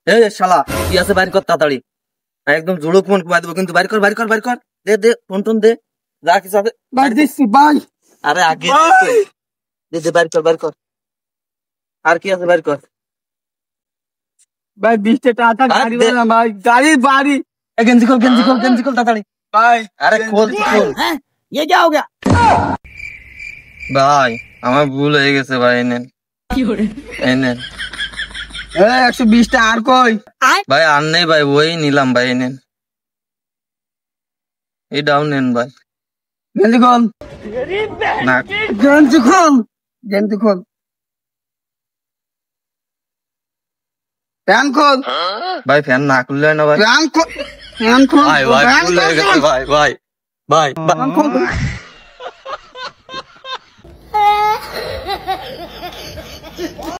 এই শালা কি আছে বাইর কর তাড়াতাড়ি, একদম জুড়ুক মন কুমাই দেবো কিন্তু। বাইর কর বাইর কর বাইর কর, দে দে ফোন টোন দে, যা কিছু আছে বাইর দিচ্ছি ভাই। আরে আগে দে দে বাইর কর বাইর কর, আর কি আছে বাইর কর। ভাই 20 টাকা গাড়ি বানা ভাই, গাড়ি বাড়ি। গেঞ্জি খোল গেঞ্জি খোল গেঞ্জি খোল তাড়াতাড়ি ভাই আরে খোল খোল। ये क्या हो गया? ভাই আমার ভুল হয়ে গেছে ভাই, এনেন এনেন 120 টাকা আর কই? ভাই। আর নেই ভাই, ওই নিলাম ভাই, এনেন এই ডাউন নেন ভাই। গেঞ্জি খোল, না গেঞ্জি খোল, গেঞ্জি খোল, প্যান খোল, ভাই ফ্যান না খুললে হয় না ভাই। প্যান খোল, প্যান খোল, ভাই ভাই ভুল হয়ে গেছে ভাই ভাই ভাই প্যান খোল।